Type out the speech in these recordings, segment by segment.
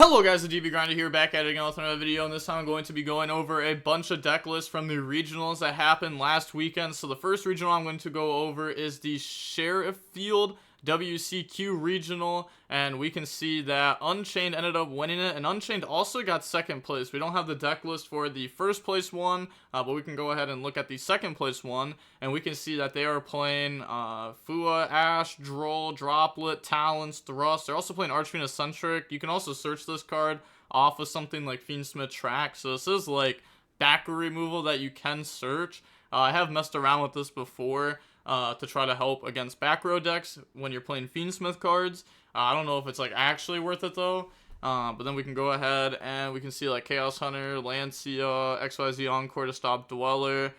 Hello guys, the DB Grinder here, back at it again with another video, and this time I'm going to be going over a bunch of deck lists from the regionals that happened last weekend. So the first regional I'm going to go over is the Sherifield WCQ regional, and we can see that Unchained ended up winning it, and Unchained also got second place. We don't have the deck list for the first place one, but we can go ahead and look at the second place one, and we can see that they are playing Fua, Ash, Droll, Droplet, Talons, Thrust. They're also playing Archfiend Eccentric. You can also search this card off of something like Fiendsmith Track, so this is like backer removal that you can search. I have messed around with this before to try to help against back row decks when you're playing Fiendsmith cards. I don't know if it's like actually worth it though. But then we can go ahead and we can see like Chaos Hunter, Lancia, XYZ Encore to stop Dweller.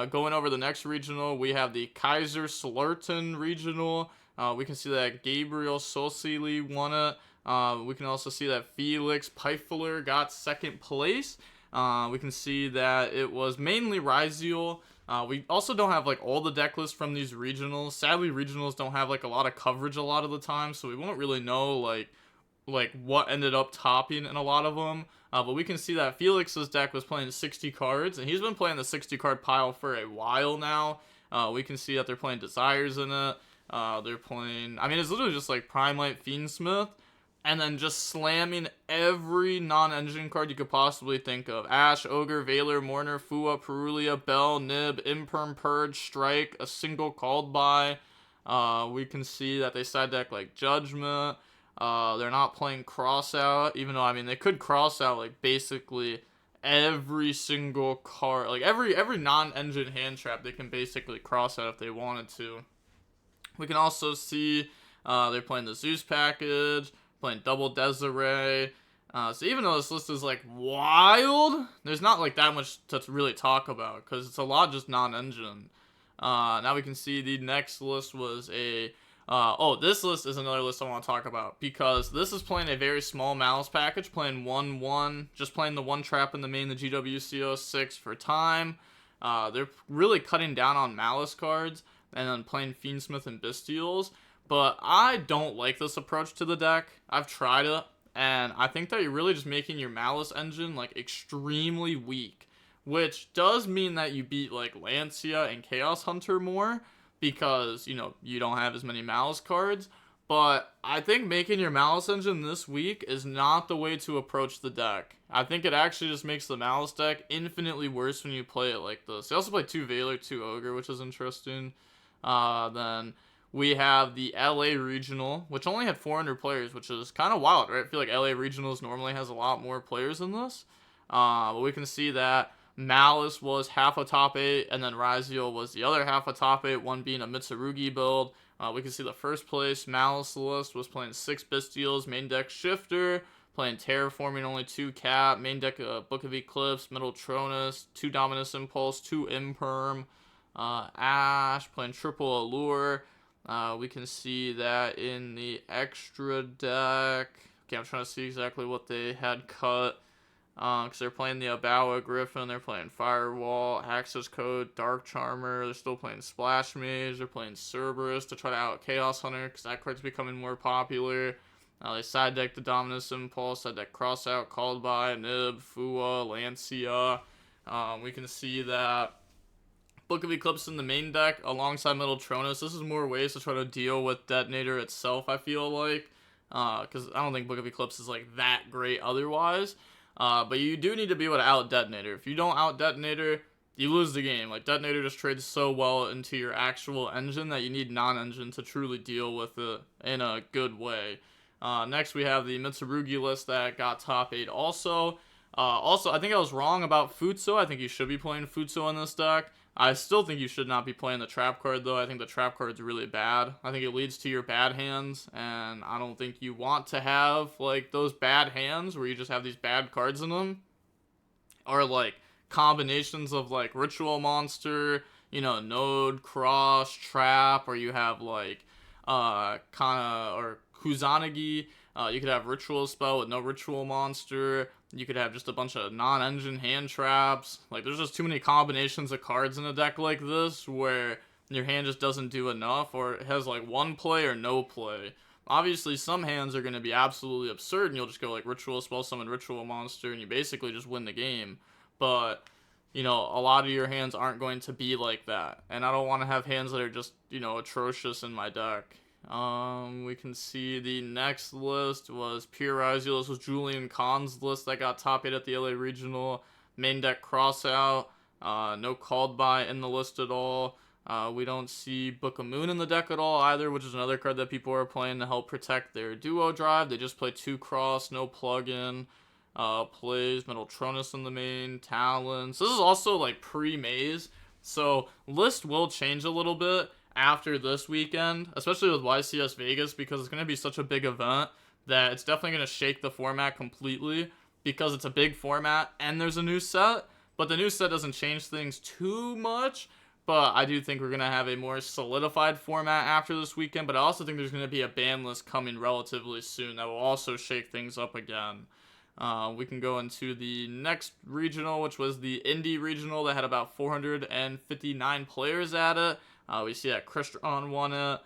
Going over the next regional, we have the Kaiser Slurton regional. We can see that Gabriel Solsili won it. We can also see that Felix Pfeiffer got second place. We can see that it was mainly Ryziel. We also don't have like all the deck lists from these regionals. Sadly, regionals don't have like a lot of coverage a lot of the time, so we won't really know like what ended up topping in a lot of them. But we can see that Felix's deck was playing 60 cards, and he's been playing the 60 card pile for a while now. We can see that they're playing Desires in it. They're playing, I mean, it's literally just like Prime Light Fiendsmith, and then just slamming every non-engine card you could possibly think of. Ash, Ogre, Valor, Mourner, Fua, Perulia, Bell, Nib, Imperm, Purge, Strike, a single called by. We can see that they side deck like Judgment. They're not playing Cross Out, even though, I mean, they could Cross Out like basically every single card. Like every non-engine hand trap they can basically cross out if they wanted to. We can also see they're playing the Zeus package, playing Double Desiree. So even though this list is like wild, there's not like that much to really talk about because it's a lot just non-engine. Now we can see the next list was a this list is another list I want to talk about because this is playing a very small Malice package, playing 1-1, just playing the one trap in the main, the GWCO6 for time. They're really cutting down on Malice cards and then playing Fiendsmith and Bestials. But I don't like this approach to the deck. I've tried it, and I think that you're really just making your Malice engine like extremely weak, which does mean that you beat like Lancia and Chaos Hunter more because, you know, you don't have as many Malice cards. But I think making your Malice engine this weak is not the way to approach the deck. I think it actually just makes the Malice deck infinitely worse when you play it like this. They also play 2 Valor, 2 Ogre, which is interesting. Then we have the LA Regional, which only had 400 players, which is kind of wild, right? I feel like LA Regionals normally has a lot more players than this. But we can see that Malice was half a top 8, and then Ryziel was the other half a top 8, one being a Mitsurugi build. We can see the first place Malice list was playing 6 Bestials, main deck Shifter, playing Terraforming, only 2 Cap, main deck Book of Eclipse, Middle Tronus, 2 Dominus Impulse, 2 Imperm, Ash, playing triple Allure. We can see that in the extra deck. Okay, I'm trying to see exactly what they had cut. Because they're playing the Abawa Griffin, they're playing Firewall, Access Code, Dark Charmer, they're still playing Splash Mage, they're playing Cerberus to try to out Chaos Hunter, because that card's becoming more popular. They side deck the Dominus Impulse, side deck Cross Out, Called by, Nib, Fua, Lancia. We can see that Book of Eclipse in the main deck alongside Middle Tronus. This is more ways to try to deal with Detonator itself, I feel like. Because I don't think Book of Eclipse is like that great otherwise. But you do need to be able to out Detonator. If you don't out Detonator, you lose the game. Like, Detonator just trades so well into your actual engine that you need non-engine to truly deal with it in a good way. Next, we have the Mitsurugi list that got top 8 also. Also, I think I was wrong about Futso. I think you should be playing Futso in this deck. I still think you should not be playing the trap card, though. I think the trap card is really bad. I think it leads to your bad hands, and I don't think you want to have, like, those bad hands where you just have these bad cards in them. Or, like, combinations of, like, Ritual Monster, you know, Node, Cross, Trap, or you have, like, or Kusanagi. You could have Ritual Spell with no Ritual Monster. You could have just a bunch of non-engine hand traps. Like, there's just too many combinations of cards in a deck like this where your hand just doesn't do enough, or it has, like, one play or no play. Obviously, some hands are going to be absolutely absurd, and you'll just go like Ritual Spell Summon Ritual Monster, and you basically just win the game. But, you know, a lot of your hands aren't going to be like that. And I don't want to have hands that are just, you know, atrocious in my deck. We can see the next list was Pure Raziel. This was Julian Kahn's list that got top 8 at the LA Regional. Main deck Crossout. No Called By in the list at all. We don't see Book of Moon in the deck at all either, which is another card that people are playing to help protect their duo drive. They just play 2 cross, no plug-in. Plays Metaltronus in the main, Talons. This is also like pre-maze, so list will change a little bit after this weekend, especially with YCS Vegas, because it's going to be such a big event that it's definitely going to shake the format completely, because it's a big format and there's a new set, but the new set doesn't change things too much. But I do think we're going to have a more solidified format after this weekend, but I also think there's going to be a ban list coming relatively soon that will also shake things up again. We can go into the next regional, which was the Indie regional that had about 459 players at it. We see that Crystron won it.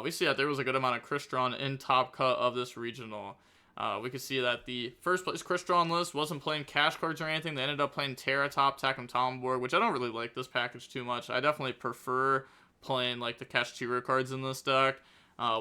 We see that there was a good amount of Crystron in top cut of this regional. We could see that the first place Crystron list wasn't playing cash cards or anything. They ended up playing Terra Top, Takum Tomborg, which I don't really like this package too much. I definitely prefer playing like the Kashtira cards in this deck.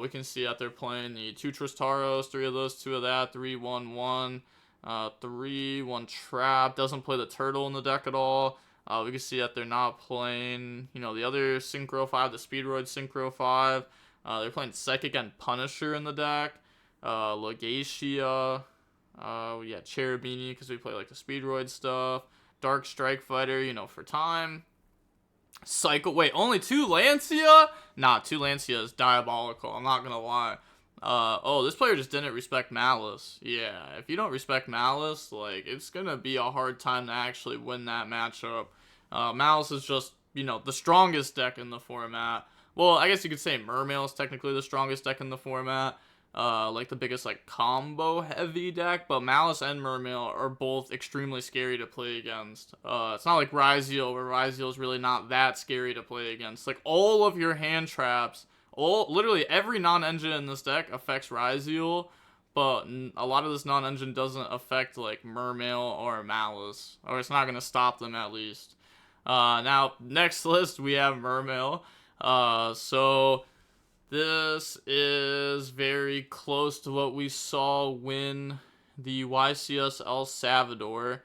We can see that they're playing the 2 Tristaros, 3 of those, 2 of that, 3/1/1. 3/1 Trap. Doesn't play the turtle in the deck at all. We can see that they're not playing, you know, the other Synchro 5, the Speedroid Synchro 5. They're playing Psychic and Punisher in the deck. Legacia. Yeah, Cherubini, because we play like the Speedroid stuff. Dark Strike Fighter, you know, for time. Cycle. Wait, only 2 Lancia? Nah, 2 Lancia is diabolical. I'm not gonna lie. Oh, this player just didn't respect Malice. Yeah, if you don't respect Malice, like, it's gonna be a hard time to actually win that matchup. Malice is just, you know, the strongest deck in the format. Well, I guess you could say Mermail is technically the strongest deck in the format. Like the biggest, like, combo heavy deck, but Malice and Mermail are both extremely scary to play against. It's not like Raziel, where Raziel is really not that scary to play against. Like, all of your hand traps, literally every non-engine in this deck affects Raziel, but a lot of this non-engine doesn't affect like Mermail or Malice, or it's not going to stop them at least. Now, next list, we have Mermail. So this is very close to what we saw win the YCS El Salvador.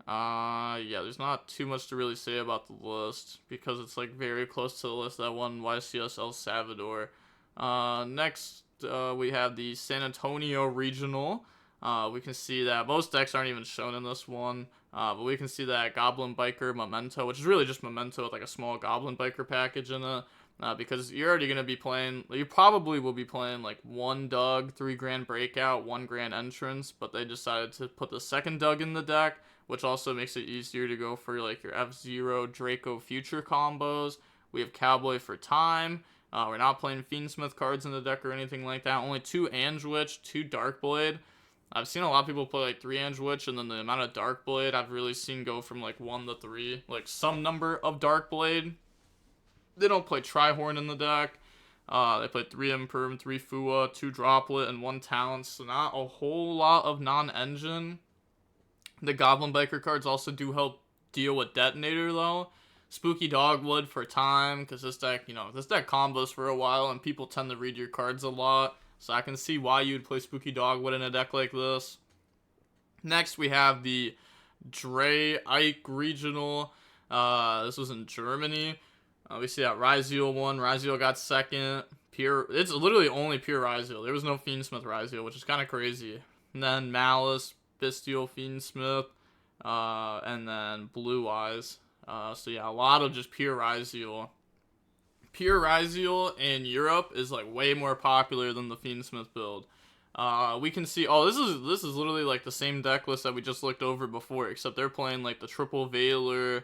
Yeah, there's not too much to really say about the list, because it's like very close to the list that won YCS El Salvador. Next, we have the San Antonio Regional. We can see that most decks aren't even shown in this one, but we can see that Goblin Biker Memento, which is really just Memento with like a small Goblin Biker package in it. Because you're already going to be playing, you probably will be playing like 1 Doug, 3 Grand Breakout, 1 Grand Entrance, but they decided to put the second Doug in the deck, which also makes it easier to go for like your F-Zero Draco Future combos. We have Cowboy for time. We're not playing Fiendsmith cards in the deck or anything like that. Only 2 Angewitch, 2 Darkblade. I've seen a lot of people play like 3 Angewitch, and then the amount of Darkblade I've really seen go from like 1 to 3. Like some number of Darkblade. They don't play Trihorn in the deck. They play 3 Imperm, 3 Fua, 2 Droplet, and 1 Talent, so not a whole lot of non-engine. The Goblin Biker cards also do help deal with Detonator, though. Spooky Dogwood for time, because this deck, you know, this deck combos for a while, and people tend to read your cards a lot, so I can see why you'd play Spooky Dogwood in a deck like this. Next, we have the Dre Ike Regional. This was in Germany. We see that Raziel won. Raziel got second. It's literally only pure Raziel. There was no Fiendsmith Raziel, which is kind of crazy. And then Malice, Bestial, Fiendsmith, and then Blue Eyes. So yeah, a lot of just pure Raziel. Pure Raziel in Europe is like way more popular than the Fiendsmith build. We can see, oh, this is literally like the same deck list that we just looked over before, except they're playing like the triple Veiler,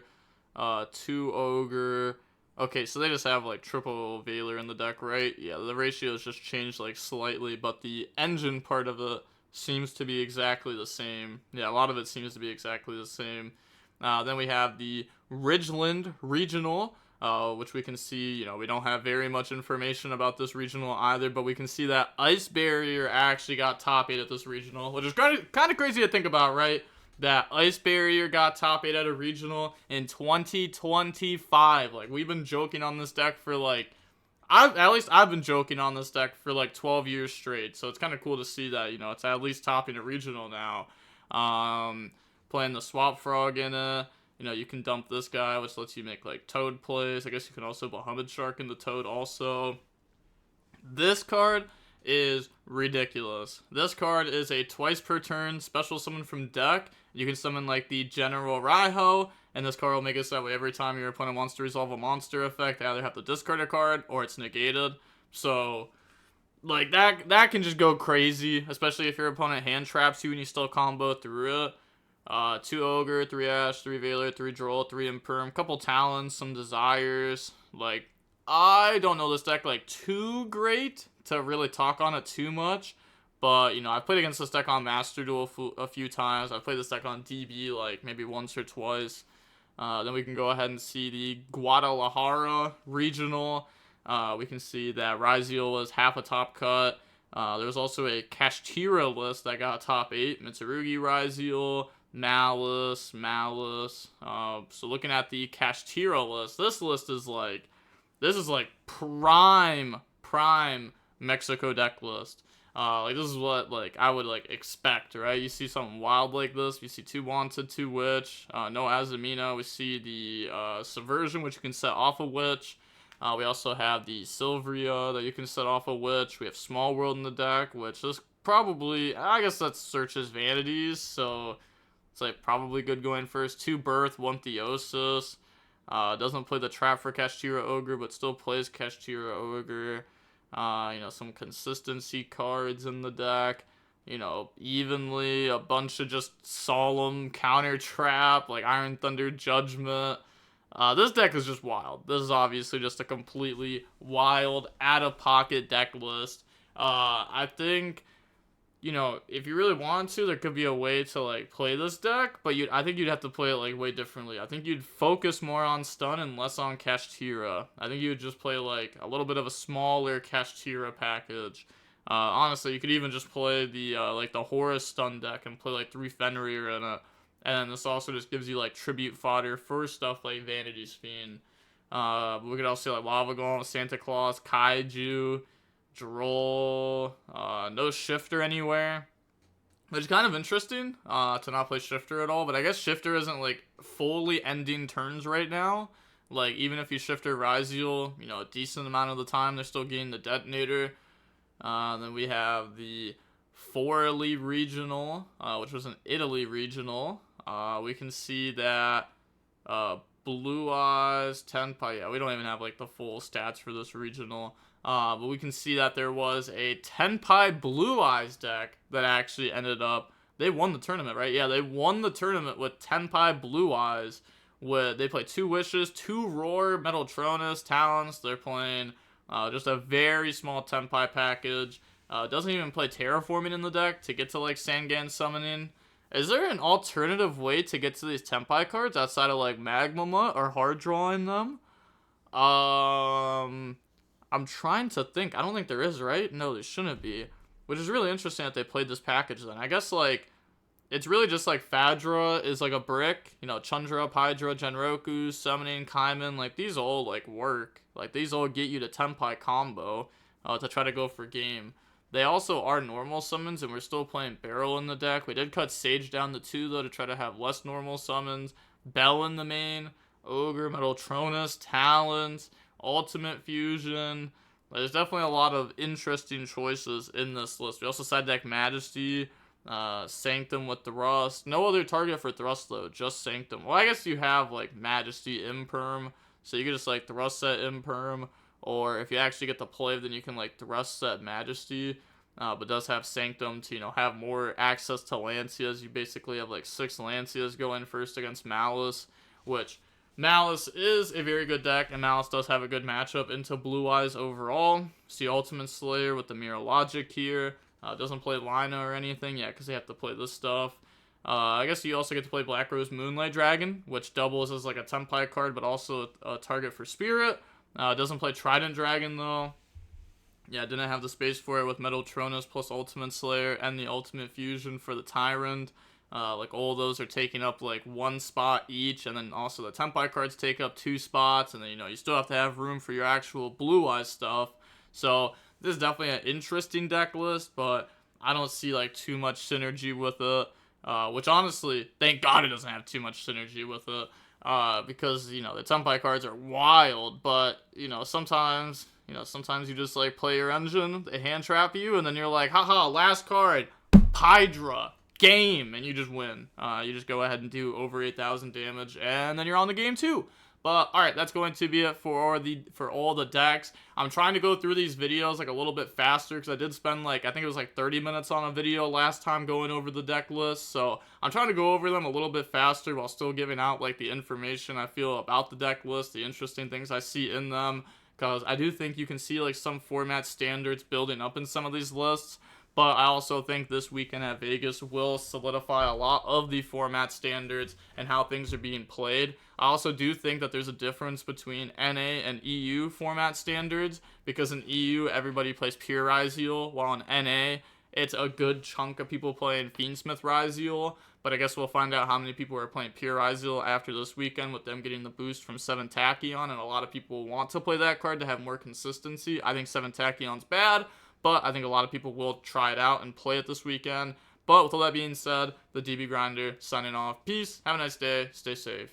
2 Ogre. Okay, so they just have like triple Veiler in the deck, right? Yeah, the ratios just changed like slightly, but the engine part of it seems to be exactly the same. Yeah, a lot of it seems to be exactly the same. Then we have the Ridgeland Regional. which we can see, we don't have very much information about this regional either, but we can see that Ice Barrier actually got top 8 at this regional, which is kind of crazy to think about, right? That Ice Barrier got top 8 at a regional in 2025. Like, we've been joking on this deck for, like, I've been joking on this deck for, like, 12 years straight, so it's kind of cool to see that, it's at least topping a regional now. Playing the Swap Frog in it. You can dump this guy, which lets you make, like, Toad plays. I guess you can also Bahamut Shark in the Toad also. This card is ridiculous. This card is a twice per turn special summon from deck. You can summon, like, the General Raiho, and this card will make it so that way every time your opponent wants to resolve a monster effect, they either have to discard a card or it's negated. So, like, that can just go crazy, especially if your opponent hand traps you and you still combo through it. 2 Ogre, 3 Ash, 3 Veiler, 3 Droll, 3 Imperm, couple Talons, some Desires. Like, I don't know this deck, like, too great to really talk on it too much. But, I've played against this deck on Master Duel a few times. I've played this deck on DB, like, maybe once or twice. Then we can go ahead and see the Guadalajara regional. We can see that Ryziel was half a top cut. There's also a Kashtira list that got top 8. Mitsurugi Ryziel, Malice. So looking at the Kashtira list, this is like prime Mexico deck list. Like, this is what, like, I would, like, expect, right? You see something wild like this. You see 2 Wanted, 2 Witch, no Azumina. We see the Subversion, which you can set off a Witch. We also have the Silveria that you can set off a Witch. We have Small World in the deck, which is probably, I guess that's Search's Vanities, so it's, like, probably good going first. 2 Birth, 1 Theosis. Doesn't play the Trap for Kashtira Ogre, but still plays Kashtira Ogre. Some consistency cards in the deck. Evenly, a bunch of just Solemn, Counter Trap, like Iron Thunder Judgment. This deck is just wild. This is obviously just a completely wild, out-of-pocket deck list. I think, if you really want to, there could be a way to, like, play this deck, but I think you'd have to play it, like, way differently. I think you'd focus more on stun and less on Kashtira. I think you would just play, like, a little bit of a smaller Kashtira package. Honestly, you could even just play the, the Horus stun deck and play, like, 3 Fenrir in it. And then this also just gives you, like, tribute fodder for stuff like Vanity's Fiend. But we could also see, like, Lava Golem, Santa Claus, Kaiju, Droll, no Shifter anywhere, which is kind of interesting, to not play Shifter at all, but I guess Shifter isn't, like, fully ending turns right now. Like, even if you Shifter Ryziel, a decent amount of the time, they're still getting the Detonator. Then we have the Forli Regional, which was an Italy Regional. We can see that, Blue Eyes, Tenpai, yeah, we don't even have, like, the full stats for this regional. But we can see that there was a Tenpai Blue Eyes deck that actually ended up, they won the tournament, right? Yeah, they won the tournament with Tenpai Blue Eyes. They play 2 Wishes, 2 Roar, Metaltronus, Talons. They're playing just a very small Tenpai package. Doesn't even play Terraforming in the deck to get to, like, Sangan Summoning. Is there an alternative way to get to these Tenpai cards outside of, like, Magma Mutt or hard drawing them? I'm trying to think. I don't think there is, right? No, there shouldn't be. Which is really interesting that they played this package then. I guess, like, it's really just, like, Fadra is, like, a brick. Chundra, Hydra, Genroku, Summoning, Kaiman. Like, these all, like, work. Like, these all get you to Tenpai combo to try to go for game. They also are normal summons, and we're still playing Barrel in the deck. We did cut Sage down to 2, though, to try to have less normal summons. Bell in the main. Ogre, Metaltronus, Talons, Ultimate Fusion. There's definitely a lot of interesting choices in this list. We also side deck Majesty, Sanctum with Thrust. No other target for Thrust, though, just Sanctum. Well, I guess you have, like, Majesty Imperm, so you could just, like, Thrust set Imperm, or if you actually get the play, then you can, like, Thrust set Majesty, but does have Sanctum to, have more access to Lancias. You basically have, like, 6 Lancias going first against Malice, which Malice is a very good deck, and Malice does have a good matchup into Blue Eyes overall. See Ultimate Slayer with the Mirror Logic here. Doesn't play Lina or anything yet, because they have to play this stuff. I guess you also get to play Black Rose Moonlight Dragon, which doubles as like a Tempai card, but also a target for Spirit. It doesn't play Trident Dragon though. Yeah, didn't have the space for it with Metal Tronus plus Ultimate Slayer and the Ultimate Fusion for the Tyrant. Like all those are taking up like one spot each, and then also the Tempai cards take up 2 spots, and then you still have to have room for your actual Blue Eyes stuff. So this is definitely an interesting deck list, but I don't see like too much synergy with it. Which honestly, thank God it doesn't have too much synergy with it. Because the Tempai cards are wild, but sometimes you just like play your engine, they hand trap you, and then you're like, haha, last card, Hydra, game, and you just win. You just go ahead and do over 8,000 damage, and then you're on the game too. But alright, that's going to be it for all the decks. I'm trying to go through these videos like a little bit faster because I did spend I think it was like 30 minutes on a video last time going over the deck list. So I'm trying to go over them a little bit faster while still giving out like the information I feel about the deck list, the interesting things I see in them. Because I do think you can see like some format standards building up in some of these lists. But I also think this weekend at Vegas will solidify a lot of the format standards and how things are being played. I also do think that there's a difference between NA and EU format standards, because in EU everybody plays pure Ryzeal, while in NA it's a good chunk of people playing Fiendsmith Ryzeal. But I guess we'll find out how many people are playing pure Ryzeal after this weekend with them getting the boost from 7 Tachyon, and a lot of people want to play that card to have more consistency. I think 7 Tachyon's bad, but I think a lot of people will try it out and play it this weekend. But with all that being said, the DB Grinder signing off. Peace, have a nice day, stay safe.